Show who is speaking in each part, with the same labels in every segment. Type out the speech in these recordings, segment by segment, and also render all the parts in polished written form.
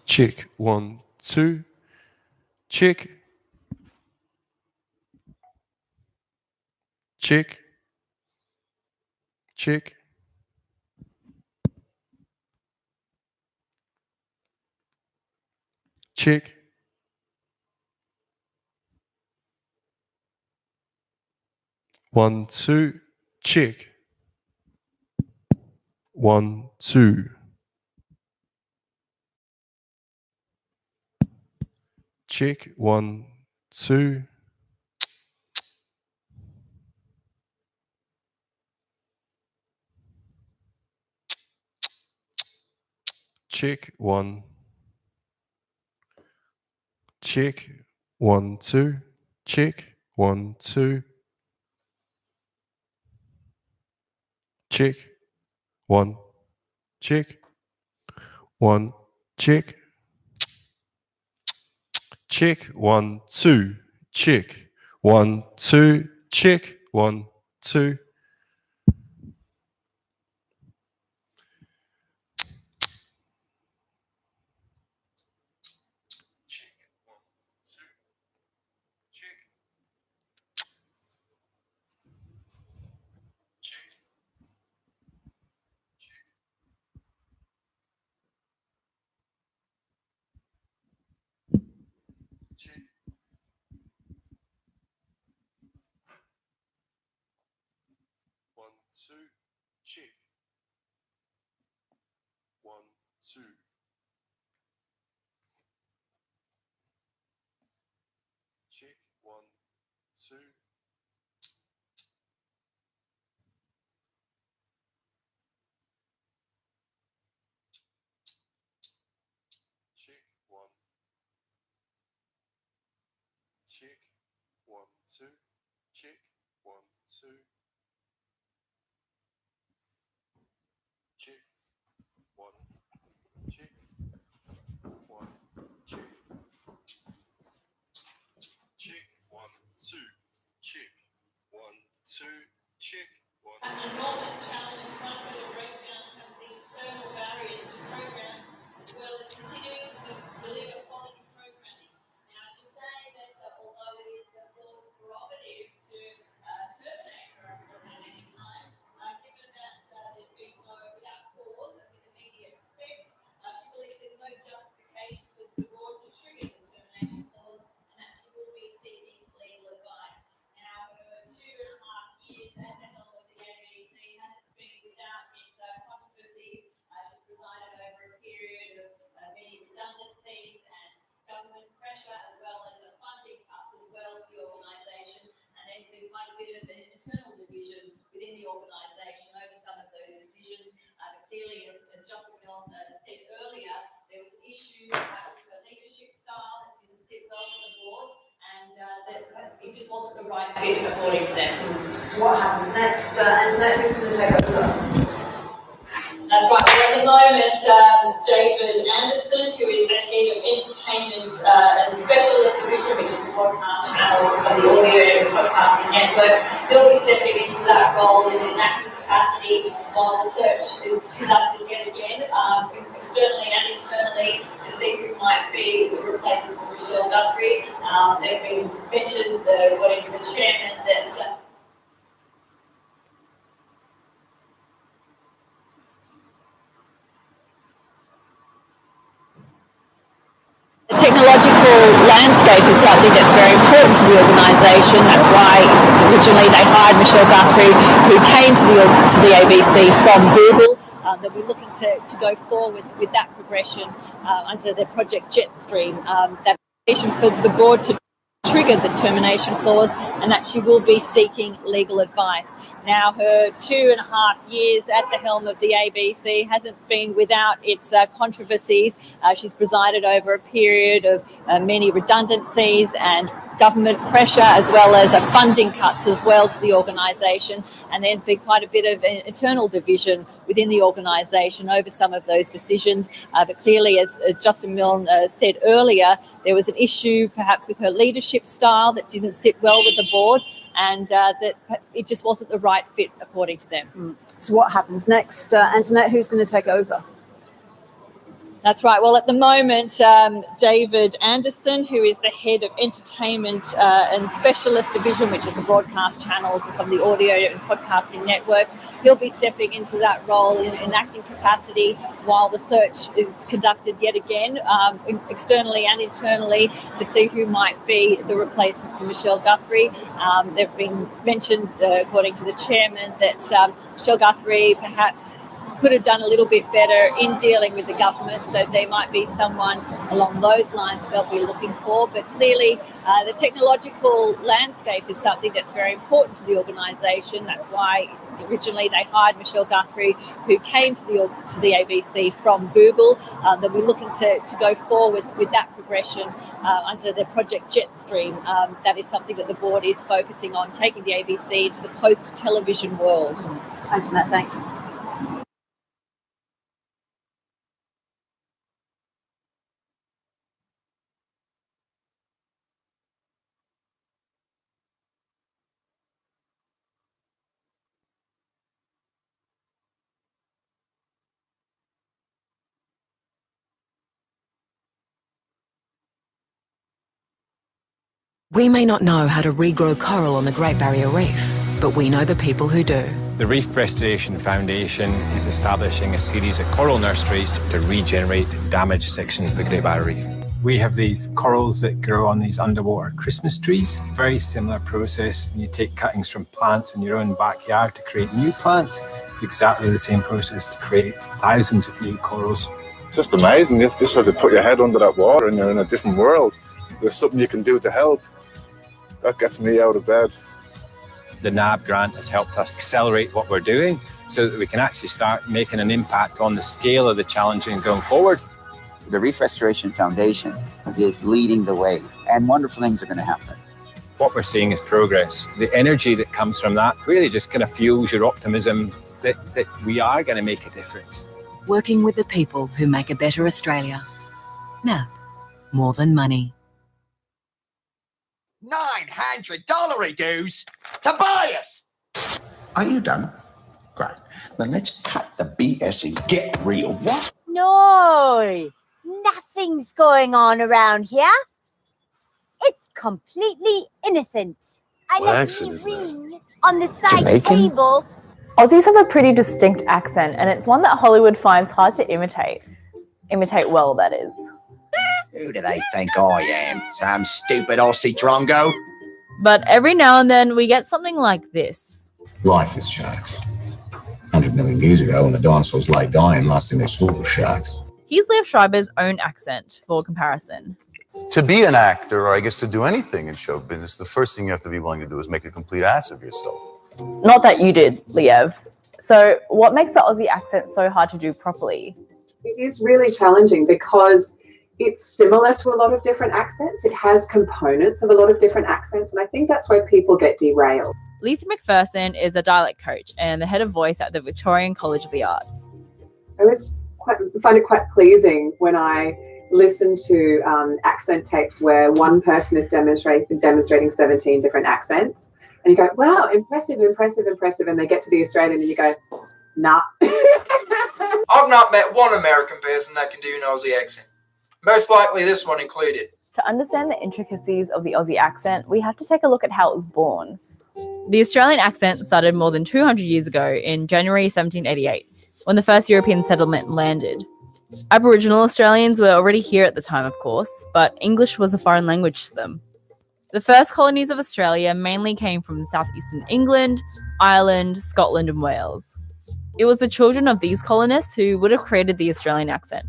Speaker 1: Check. 1, 2. Check. Check. Check. Check. One, two. Check. 1, 2. Check. 1, 2. Check. 1. Check. 1, 2. Check. 1, 2. Check. 1. Check. 1. Check. Check. 1, 2. Check. 1, 2. Check. 1, 2. Check. 1, 2. Check. 1, 2. Check. 1, 2. Check. 1. Check. 1, 2. Check. 1, 2. Check. 1. Check. 1. Check. Check. 1, 2. Check. 1, 2. Check. 1.
Speaker 2: Enormous challenge in front of to break down some of the internal barriers to programs, as well as continuing to deliver quality programming. Now, I should say that although it is the board's prerogative to terminate a program at any time, given that there's been no without cause with immediate effect, she believes there's no justification for the board to trigger the termination clause, and that she will be seeking legal advice. Now, her 2.5 years at the helm of the ABC hasn't been without its controversies. She's presided over a period of many redundancies and government pressure, as well as funding cuts as well to the organisation. And there's been quite a bit of an internal division within the organisation over some of those decisions. But clearly, as Justin Milne said earlier, there was an issue perhaps with her leadership style that didn't sit well with the board, and that it just wasn't the right fit according to them.
Speaker 3: So what happens next? Antoinette, who's going to take over?
Speaker 2: That's right. Well, at the moment, David Anderson, who is the head of entertainment and specialist division, which is the broadcast channels of the audio and podcasting networks, he'll be stepping into that role in an active capacity while the search is conducted yet again, externally and internally, to see who might be the replacement for Michelle Guthrie. They've been mentioned, according to the chairman, that
Speaker 4: the technological landscape is something that's very important to the organisation. That's why originally they hired Michelle Guthrie, who came to the ABC from Google. That we're looking to go forward with that progression under the Project Jetstream. That for the board to trigger the termination clause, and that she will be seeking legal advice. Now, her 2.5 years at the helm of the ABC hasn't been without its controversies. She's presided over a period of many redundancies and government pressure, as well as funding cuts as well to the organisation, and there's been quite a bit of an internal division within the organisation over some of those decisions. But clearly, as Justin Milne said earlier, there was an issue perhaps with her leadership style that didn't sit well with the board, and that it just wasn't the right fit according to them.
Speaker 3: So what happens next? Antoinette, who's going to take over?
Speaker 4: That's right. Well, at the moment, David Anderson, who is the head of entertainment and specialist division, which is the broadcast channels and some of the audio and podcasting networks, he'll be stepping into that role in acting capacity while the search is conducted yet again, externally and internally, to see who might be the replacement for Michelle Guthrie. They've been mentioned, according to the chairman, that Michelle Guthrie perhaps could have done a little bit better in dealing with the government, so there might be someone along those lines they'll be looking for. But clearly the technological landscape is something that's very important to the organisation. That's why originally they hired Michelle Guthrie, who came to the ABC from Google. They'll be looking to go forward with that progression under the Project Jetstream. That is something that the board is focusing on, taking the ABC into the post-television world.
Speaker 3: Antoinette, thanks.
Speaker 5: We may not know how to regrow coral on the Great Barrier Reef, but we know the people who do.
Speaker 6: The Reef Restoration Foundation is establishing a series of coral nurseries to regenerate damaged sections of the Great Barrier Reef. We have these corals that grow on these underwater Christmas trees. Very similar process. When you take cuttings from plants in your own backyard to create new plants, it's exactly the same process to create thousands of new corals.
Speaker 1: It's just amazing. You've just had to put your head under that water and you're in a different world. There's something you can do to help. That gets me out of bed.
Speaker 6: The NAB grant has helped us accelerate what we're doing so that we can actually start making an impact on the scale of the challenge going forward.
Speaker 7: The Reef Restoration Foundation is leading the way, and wonderful things are going to happen.
Speaker 6: What we're seeing is progress. The energy that comes from that really just kind of fuels your optimism that we are going to make a difference.
Speaker 5: Working with the people who make a better Australia. NAB, more than money.
Speaker 8: $900 dues to buy us.
Speaker 9: Are you done? Great. Then let's cut the BS and get real. What?
Speaker 10: No, nothing's going on around here. It's completely innocent. I
Speaker 11: What
Speaker 10: let
Speaker 11: accent
Speaker 10: me
Speaker 11: is that?
Speaker 10: ring on the side
Speaker 11: Jamaican?
Speaker 10: table.
Speaker 12: Aussies have a pretty distinct accent, and it's one that Hollywood finds hard to imitate. Imitate well, that is.
Speaker 8: Who do they think I am? Some stupid Aussie drongo?
Speaker 13: But every now and then we get something like this.
Speaker 9: Life is sharks. 100 million years ago, when the dinosaurs lay dying, last thing they saw was sharks.
Speaker 13: Here's Liev Schreiber's own accent for comparison.
Speaker 11: To be an actor, or I guess to do anything in show business, the first thing you have to be willing to do is make a complete ass of yourself.
Speaker 12: Not that you did, Liev. So what makes the Aussie accent so hard to do properly?
Speaker 14: It is really challenging because it's similar to a lot of different accents. It has components of a lot of different accents, and I think that's where people get derailed.
Speaker 13: Letha McPherson is a dialect coach and the head of voice at the Victorian College of the Arts.
Speaker 14: I always find it quite pleasing when I listen to accent tapes where one person is demonstrating 17 different accents, and you go, wow, impressive, impressive, impressive, and they get to the Australian and you go, nah.
Speaker 15: I've not met one American person that can do an Aussie accent. Most likely this one included.
Speaker 12: To understand the intricacies of the Aussie accent, we have to take a look at how it was born.
Speaker 13: The Australian accent started more than 200 years ago in January 1788, when the first European settlement landed. Aboriginal Australians were already here at the time, of course, but English was a foreign language to them. The first colonies of Australia mainly came from southeastern England, Ireland, Scotland, and Wales. It was the children of these colonists who would have created the Australian accent.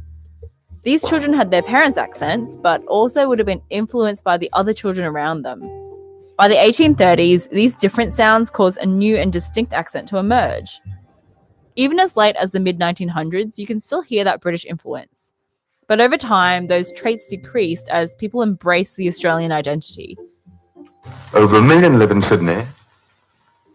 Speaker 13: These children had their parents' accents, but also would have been influenced by the other children around them. By the 1830s, these different sounds caused a new and distinct accent to emerge. Even as late as the mid-1900s, you can still hear that British influence. But over time, those traits decreased as people embraced the Australian identity.
Speaker 16: Over 1 million live in Sydney, and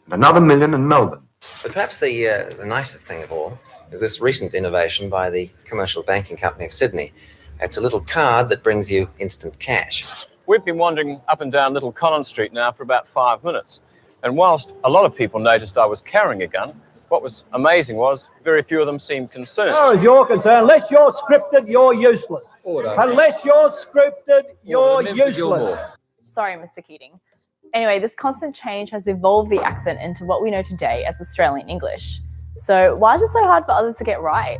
Speaker 16: another 1 million in Melbourne.
Speaker 17: But perhaps the nicest thing of all is this recent innovation by the Commercial Banking Company of Sydney. It's a little card that brings you instant cash.
Speaker 18: We've been wandering up and down Little Collins Street now for about 5 minutes. And whilst a lot of people noticed I was carrying a gun, what was amazing was very few of them seemed concerned.
Speaker 19: As far as you're concerned, unless you're scripted, you're useless. Unless you're scripted, you're useless.
Speaker 12: Sorry, Mr. Keating. Anyway, this constant change has evolved the accent into what we know today as Australian English. So why is it so hard for others to get right?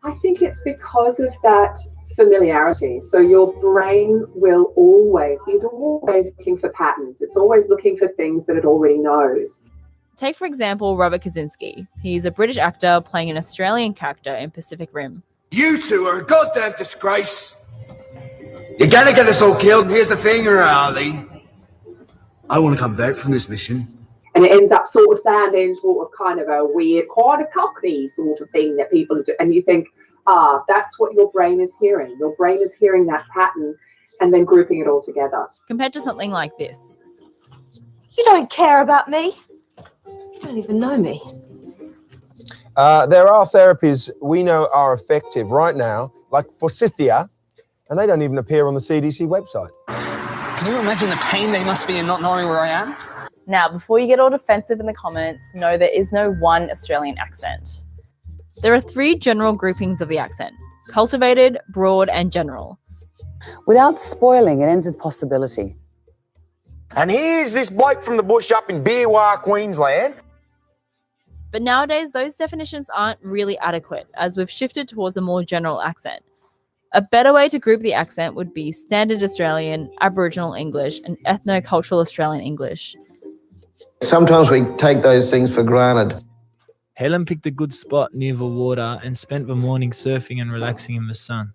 Speaker 14: I think it's because of that familiarity. So your brain will always looking for patterns. It's always looking for things that it already knows.
Speaker 13: Take, for example, Robert Kaczynski. He's a British actor playing an Australian character in Pacific Rim.
Speaker 20: You two are a goddamn disgrace. You're gonna get us all killed, and here's the thing, Ali. I want to come back from this mission.
Speaker 14: And it ends up sort of sounding sort of kind of a weird, kind of cockney sort of thing that people do. And you think, that's what your brain is hearing. Your brain is hearing that pattern and then grouping it all together.
Speaker 13: Compared to something like this.
Speaker 21: You don't care about me. You don't even know me.
Speaker 22: There are therapies we know are effective right now, like forsythia, and they don't even appear on the CDC website.
Speaker 23: Can you imagine the pain they must be in not knowing where I am?
Speaker 12: Now, before you get all defensive in the comments, no, there is no one Australian accent.
Speaker 13: There are 3 general groupings of the accent: cultivated, broad, and general.
Speaker 24: Without spoiling, it ends with possibility.
Speaker 22: And here's this bloke from the bush up in Beerwah, Queensland.
Speaker 13: But nowadays, those definitions aren't really adequate, as we've shifted towards a more general accent. A better way to group the accent would be Standard Australian, Aboriginal English, and Ethno-Cultural Australian English.
Speaker 22: Sometimes we take those things for granted.
Speaker 25: Helen picked a good spot near the water and spent the morning surfing and relaxing in the sun.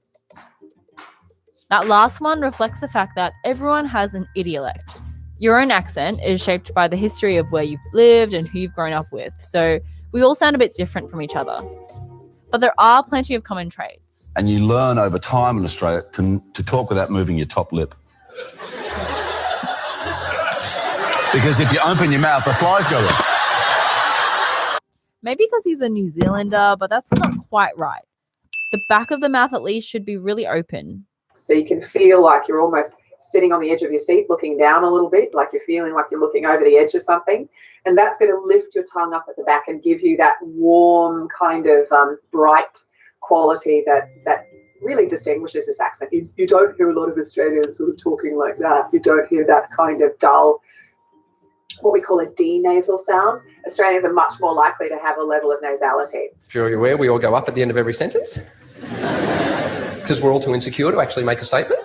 Speaker 13: That last one reflects the fact that everyone has an idiolect. Your own accent is shaped by the history of where you've lived and who you've grown up with, so we all sound a bit different from each other. But there are plenty of common traits.
Speaker 26: And you learn over time in Australia to talk without moving your top lip. Because if you open your mouth, the flies go in.
Speaker 13: Maybe because he's a New Zealander, but that's not quite right. The back of the mouth at least should be really open.
Speaker 14: So you can feel like you're almost sitting on the edge of your seat, looking down a little bit, like you're feeling like you're looking over the edge of something. And that's going to lift your tongue up at the back and give you that warm kind of bright quality that really distinguishes this accent. You don't hear a lot of Australians sort of talking like that. You don't hear that kind of dull, what we call a D-nasal sound. Australians are much more likely to have a level of nasality.
Speaker 27: If you're aware, we all go up at the end of every sentence because we're all too insecure to actually make a statement.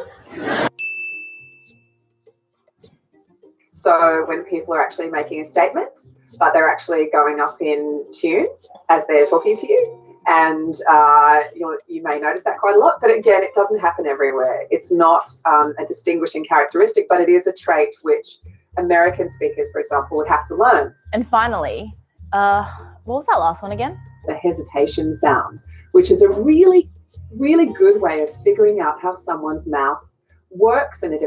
Speaker 14: So when people are actually making a statement, but they're actually going up in tune as they're talking to you, and you may notice that quite a lot. But again, it doesn't happen everywhere. It's not a distinguishing characteristic, but it is a trait which American speakers, for example, would have to learn.
Speaker 12: And finally, what was that last one again?
Speaker 14: The hesitation sound, which is a really, really good way of figuring out how someone's mouth works in a different